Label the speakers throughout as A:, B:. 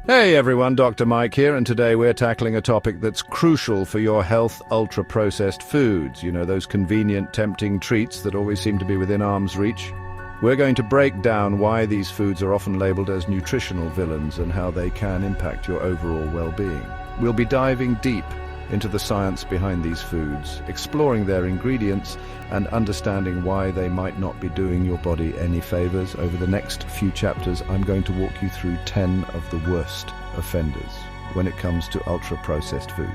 A: Hey everyone, Dr. Mike here, and today we're tackling a topic that's crucial for your health: ultra-processed foods. You know, those convenient, tempting treats that always seem to be within arm's reach. We're going to break down why these foods are often labeled as nutritional villains and how they can impact your overall well-being. We'll be diving deep into the science behind these foods, exploring their ingredients, and understanding why they might not be doing your body any favors. Over the next few chapters, I'm going to walk you through 10 of the worst offenders when it comes to ultra-processed foods.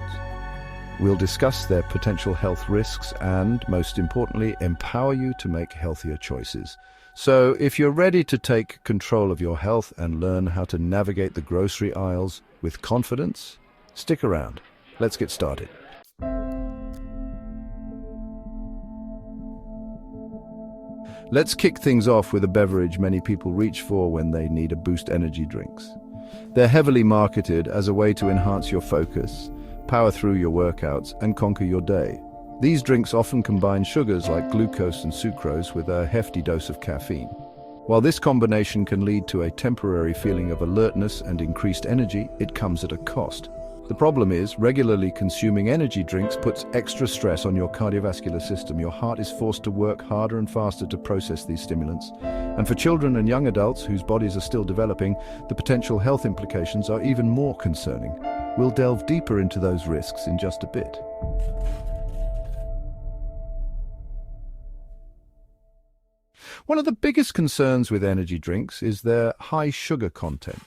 A: We'll discuss their potential health risks and, most importantly, empower you to make healthier choices. So, if you're ready to take control of your health and learn how to navigate the grocery aisles with confidence, stick around. Let's get started. Let's kick things off with a beverage many people reach for when they need a boost energy drinks. They're heavily marketed as a way to enhance your focus, power through your workouts, and conquer your day. These drinks often combine sugars like glucose and sucrose with a hefty dose of caffeine. While this combination can lead to a temporary feeling of alertness and increased energy, it comes at a cost. The problem is, regularly consuming energy drinks puts extra stress on your cardiovascular system. Your heart is forced to work harder and faster to process these stimulants. And for children and young adults whose bodies are still developing, the potential health implications are even more concerning. We'll delve deeper into those risks in just a bit. One of the biggest concerns with energy drinks is their high sugar content.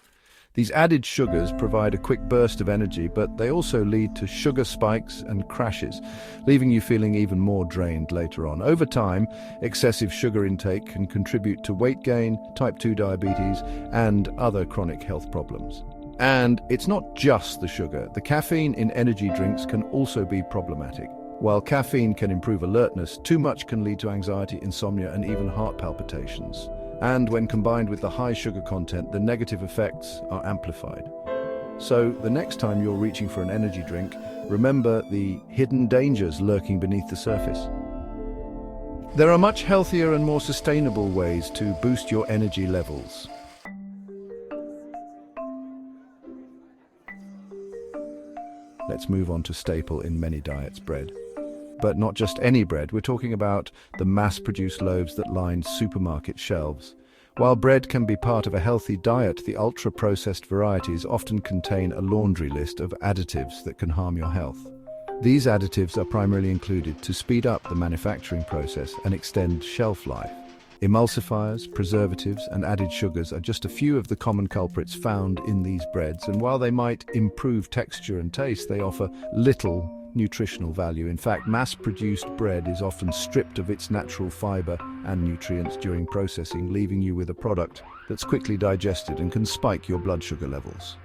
A: These added sugars provide a quick burst of energy, but they also lead to sugar spikes and crashes, leaving you feeling even more drained later on. Over time, excessive sugar intake can contribute to weight gain, type 2 diabetes, and other chronic health problems. And it's not just the sugar. The caffeine in energy drinks can also be problematic. While caffeine can improve alertness, too much can lead to anxiety, insomnia, and even heart palpitations. And when combined with the high sugar content, the negative effects are amplified. So the next time you're reaching for an energy drink, remember the hidden dangers lurking beneath the surface. There are much healthier and more sustainable ways to boost your energy levels. Let's move on to staple in many diets: bread. But not just any bread. We're talking about the mass-produced loaves that line supermarket shelves. While bread can be part of a healthy diet, the ultra-processed varieties often contain a laundry list of additives that can harm your health. These additives are primarily included to speed up the manufacturing process and extend shelf life. Emulsifiers, preservatives, and added sugars are just a few of the common culprits found in these breads, and while they might improve texture and taste, they offer little nutritional value. In fact, mass-produced bread is often stripped of its natural fiber and nutrients during processing, leaving you with a product that's quickly digested and can spike your blood sugar levels.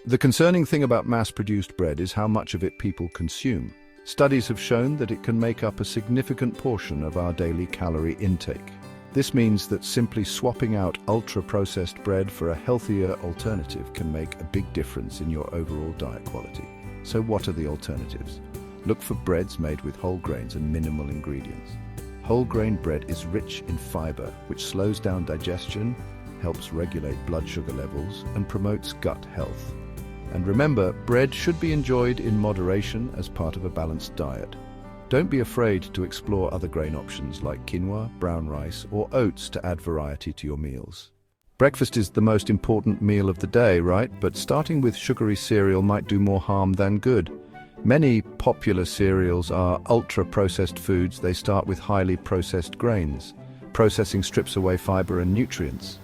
A: The concerning thing about mass-produced bread is how much of it people consume. Studies have shown that it can make up a significant portion of our daily calorie intake. This means that simply swapping out ultra-processed bread for a healthier alternative can make a big difference in your overall diet quality. So what are the alternatives? Look for breads made with whole grains and minimal ingredients. Whole grain bread is rich in fiber, which slows down digestion, helps regulate blood sugar levels, and promotes gut health. And remember, bread should be enjoyed in moderation as part of a balanced diet. Don't be afraid to explore other grain options like quinoa, brown rice, or oats to add variety to your meals. Breakfast is the most important meal of the day, right? But starting with sugary cereal might do more harm than good. Many popular cereals are ultra-processed foods. They start with highly processed grains. Processing strips away fiber and nutrients.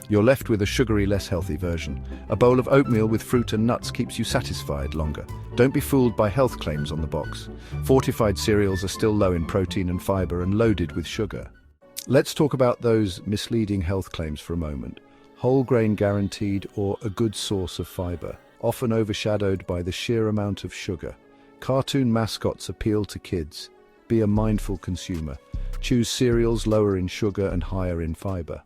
A: You're left with a sugary, less healthy version. A bowl of oatmeal with fruit and nuts keeps you satisfied longer. Don't be fooled by health claims on the box. Fortified cereals are still low in protein and fiber and loaded with sugar. Let's talk about those misleading health claims for a moment. Whole grain guaranteed or a good source of fiber, often overshadowed by the sheer amount of sugar. Cartoon mascots appeal to kids. Be a mindful consumer. Choose cereals lower in sugar and higher in fiber.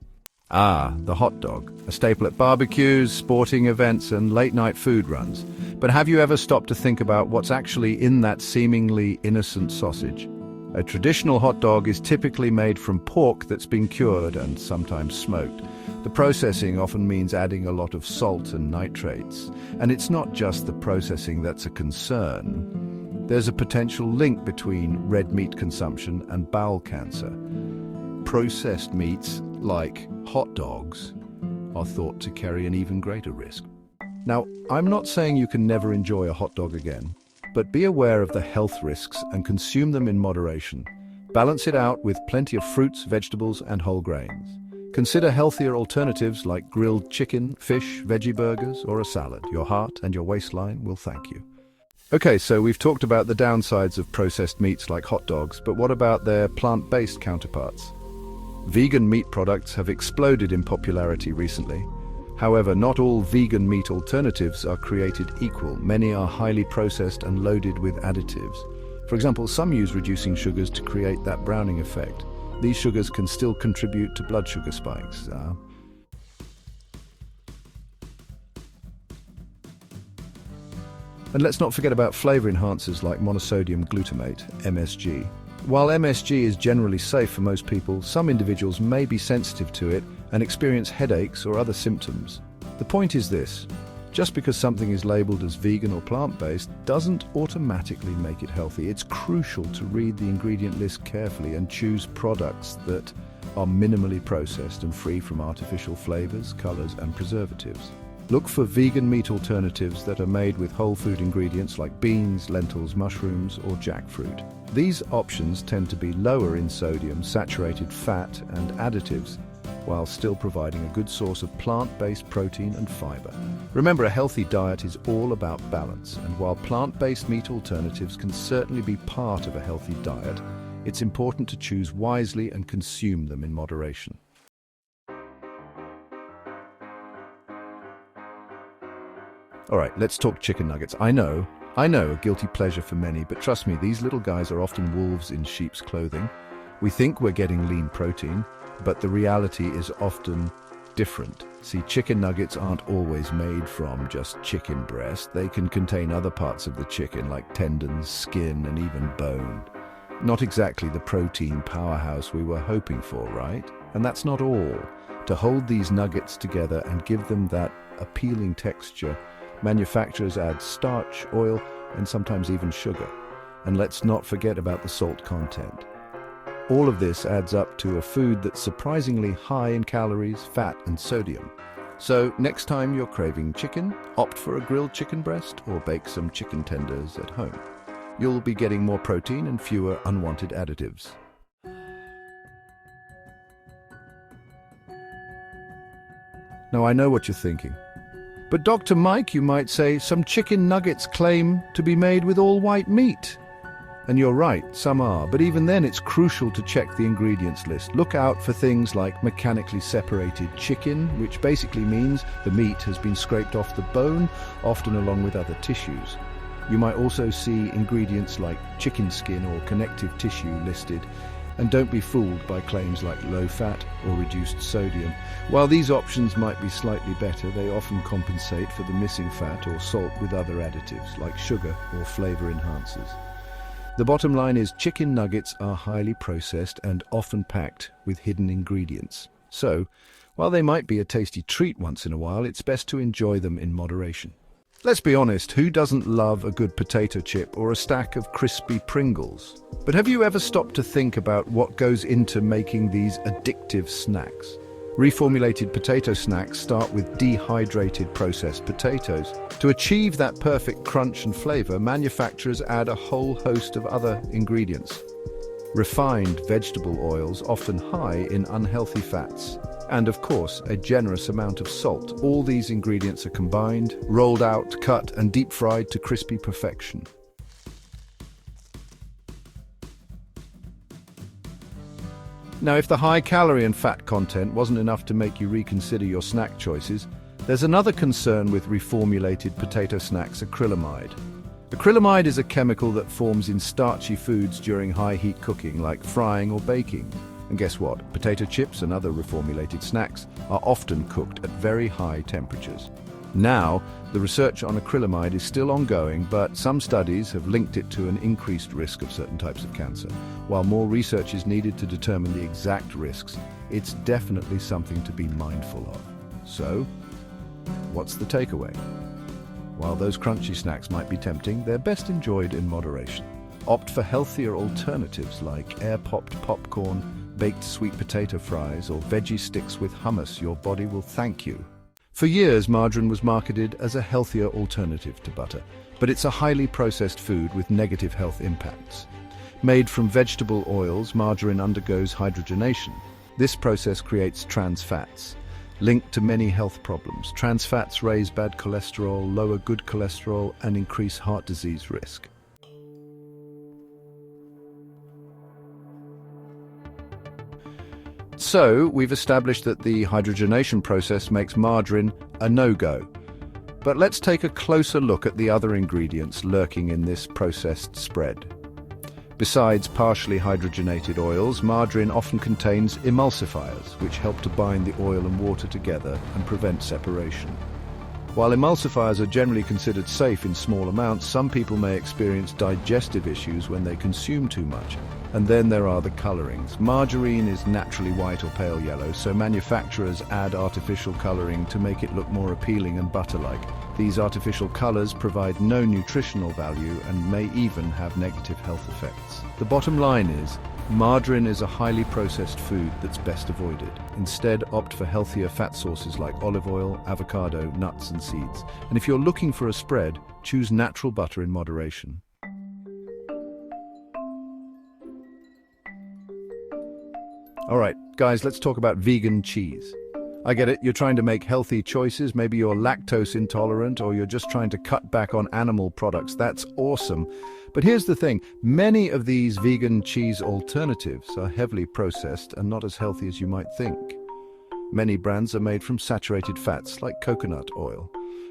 A: The hot dog, a staple at barbecues, sporting events, and late-night food runs. But have you ever stopped to think about what's actually in that seemingly innocent sausage? A traditional hot dog is typically made from pork that's been cured and sometimes smoked. The processing often means adding a lot of salt and nitrates. And it's not just the processing that's a concern. There's a potential link between red meat consumption and bowel cancer. Processed meats, like hot dogs, are thought to carry an even greater risk. Now, I'm not saying you can never enjoy a hot dog again, but be aware of the health risks and consume them in moderation. Balance it out with plenty of fruits, vegetables, and whole grains. Consider healthier alternatives like grilled chicken, fish, veggie burgers, or a salad. Your heart and your waistline will thank you. Okay, so we've talked about the downsides of processed meats like hot dogs, but what about their plant-based counterparts? Vegan meat products have exploded in popularity recently. However, not all vegan meat alternatives are created equal. Many are highly processed and loaded with additives. For example, some use reducing sugars to create that browning effect. These sugars can still contribute to blood sugar spikes. And let's not forget about flavor enhancers like monosodium glutamate, MSG. While MSG is generally safe for most people, some individuals may be sensitive to it and experience headaches or other symptoms. The point is this: just because something is labeled as vegan or plant-based doesn't automatically make it healthy. It's crucial to read the ingredient list carefully and choose products that are minimally processed and free from artificial flavors, colors, and preservatives. Look for vegan meat alternatives that are made with whole food ingredients like beans, lentils, mushrooms, or jackfruit. These options tend to be lower in sodium, saturated fat, and additives, while still providing a good source of plant-based protein and fiber. Remember, a healthy diet is all about balance, and while plant-based meat alternatives can certainly be part of a healthy diet, it's important to choose wisely and consume them in moderation. All right, let's talk chicken nuggets. I know, a guilty pleasure for many, but trust me, these little guys are often wolves in sheep's clothing. We think we're getting lean protein, but the reality is often different. See, chicken nuggets aren't always made from just chicken breast. They can contain other parts of the chicken like tendons, skin, and even bone. Not exactly the protein powerhouse we were hoping for, right? And that's not all. To hold these nuggets together and give them that appealing texture, manufacturers add starch, oil, and sometimes even sugar. And let's not forget about the salt content. All of this adds up to a food that's surprisingly high in calories, fat, and sodium. So next time you're craving chicken, opt for a grilled chicken breast or bake some chicken tenders at home. You'll be getting more protein and fewer unwanted additives. Now I know what you're thinking. But Dr. Mike, you might say, some chicken nuggets claim to be made with all white meat. And you're right, some are, but even then it's crucial to check the ingredients list. Look out for things like mechanically separated chicken, which basically means the meat has been scraped off the bone, often along with other tissues. You might also see ingredients like chicken skin or connective tissue listed, and don't be fooled by claims like low fat or reduced sodium. While these options might be slightly better, they often compensate for the missing fat or salt with other additives like sugar or flavor enhancers. The bottom line is chicken nuggets are highly processed and often packed with hidden ingredients. So, while they might be a tasty treat once in a while, it's best to enjoy them in moderation. Let's be honest, who doesn't love a good potato chip or a stack of crispy Pringles? But have you ever stopped to think about what goes into making these addictive snacks? Reformulated potato snacks start with dehydrated processed potatoes. To achieve that perfect crunch and flavor, manufacturers add a whole host of other ingredients. Refined vegetable oils, often high in unhealthy fats, and of course, a generous amount of salt. All these ingredients are combined, rolled out, cut, and deep fried to crispy perfection. Now, if the high calorie and fat content wasn't enough to make you reconsider your snack choices, there's another concern with reformulated potato snacks: acrylamide. Acrylamide is a chemical that forms in starchy foods during high heat cooking, like frying or baking. And guess what? Potato chips and other reformulated snacks are often cooked at very high temperatures. Now, the research on acrylamide is still ongoing, but some studies have linked it to an increased risk of certain types of cancer. While more research is needed to determine the exact risks, it's definitely something to be mindful of. So, what's the takeaway? While those crunchy snacks might be tempting, they're best enjoyed in moderation. Opt for healthier alternatives like air-popped popcorn, baked sweet potato fries, or veggie sticks with hummus. Your body will thank you. For years, margarine was marketed as a healthier alternative to butter, but it's a highly processed food with negative health impacts. Made from vegetable oils, margarine undergoes hydrogenation. This process creates trans fats, linked to many health problems. Trans fats raise bad cholesterol, lower good cholesterol, and increase heart disease risk. So, we've established that the hydrogenation process makes margarine a no-go. But let's take a closer look at the other ingredients lurking in this processed spread. Besides partially hydrogenated oils, margarine often contains emulsifiers, which help to bind the oil and water together and prevent separation. While emulsifiers are generally considered safe in small amounts, some people may experience digestive issues when they consume too much. And then there are the colorings. Margarine is naturally white or pale yellow, so manufacturers add artificial coloring to make it look more appealing and butter-like. These artificial colors provide no nutritional value and may even have negative health effects. The bottom line is, margarine is a highly processed food that's best avoided. Instead, opt for healthier fat sources like olive oil, avocado, nuts, and seeds. And if you're looking for a spread, choose natural butter in moderation. All right, guys, let's talk about vegan cheese. I get it, you're trying to make healthy choices, maybe you're lactose intolerant or you're just trying to cut back on animal products. That's awesome. But here's the thing, many of these vegan cheese alternatives are heavily processed and not as healthy as you might think. Many brands are made from saturated fats like coconut oil.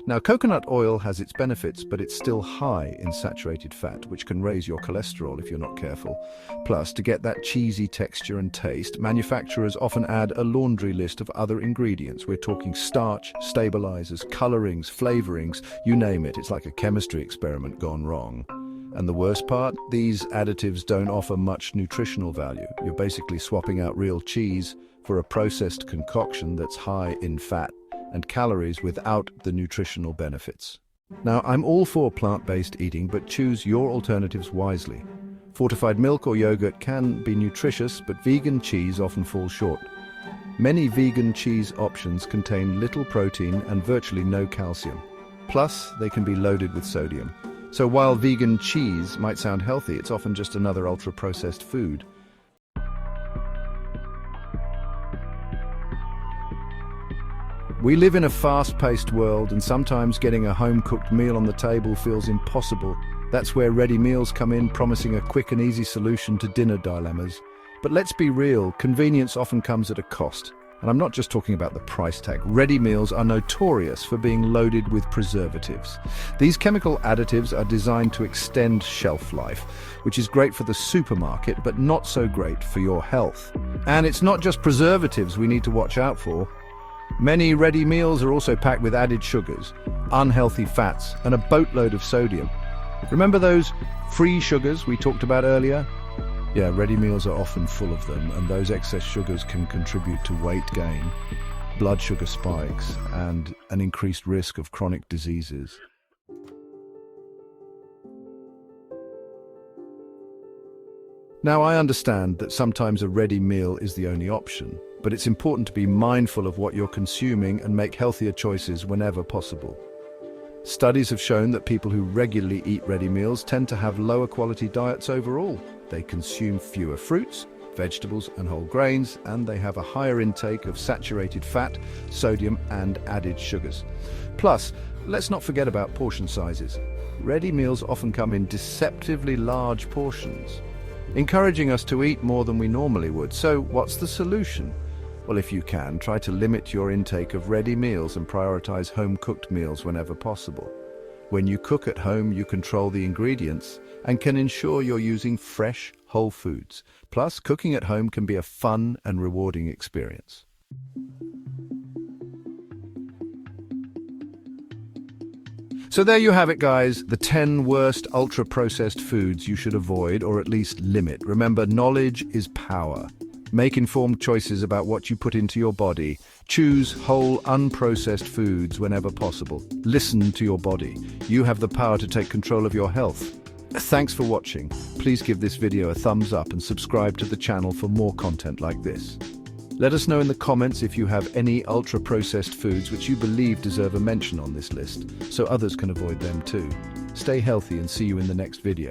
A: Now, coconut oil has its benefits, but it's still high in saturated fat, which can raise your cholesterol if you're not careful. Plus, to get that cheesy texture and taste, manufacturers often add a laundry list of other ingredients. We're talking starch, stabilizers, colorings, flavorings, you name it. It's like a chemistry experiment gone wrong. And the worst part, these additives don't offer much nutritional value. You're basically swapping out real cheese for a processed concoction that's high in fat and calories without the nutritional benefits. Now, I'm all for plant-based eating, but choose your alternatives wisely. Fortified milk or yogurt can be nutritious, but vegan cheese often falls short. Many vegan cheese options contain little protein and virtually no calcium. Plus, they can be loaded with sodium. So while vegan cheese might sound healthy, it's often just another ultra-processed food. We live in a fast-paced world, and sometimes getting a home-cooked meal on the table feels impossible. That's where ready meals come in, promising a quick and easy solution to dinner dilemmas. But let's be real, convenience often comes at a cost. And I'm not just talking about the price tag. Ready meals are notorious for being loaded with preservatives. These chemical additives are designed to extend shelf life, which is great for the supermarket, but not so great for your health. And it's not just preservatives we need to watch out for. Many ready meals are also packed with added sugars, unhealthy fats, and a boatload of sodium. Remember those free sugars we talked about earlier? Yeah, ready meals are often full of them, and those excess sugars can contribute to weight gain, blood sugar spikes, and an increased risk of chronic diseases. Now, I understand that sometimes a ready meal is the only option, but it's important to be mindful of what you're consuming and make healthier choices whenever possible. Studies have shown that people who regularly eat ready meals tend to have lower quality diets overall. They consume fewer fruits, vegetables, and whole grains, and they have a higher intake of saturated fat, sodium, and added sugars. Plus, let's not forget about portion sizes. Ready meals often come in deceptively large portions, encouraging us to eat more than we normally would. So, what's the solution? Well, if you can, try to limit your intake of ready meals and prioritize home-cooked meals whenever possible. When you cook at home, you control the ingredients and can ensure you're using fresh, whole foods. Plus, cooking at home can be a fun and rewarding experience. So there you have it, guys, the 10 worst ultra-processed foods you should avoid or at least limit. Remember, knowledge is power. Make informed choices about what you put into your body. Choose whole, unprocessed foods whenever possible. Listen to your body. You have the power to take control of your health. Thanks for watching. Please give this video a thumbs up and subscribe to the channel for more content like this. Let us know in the comments if you have any ultra-processed foods which you believe deserve a mention on this list, so others can avoid them too. Stay healthy and see you in the next video.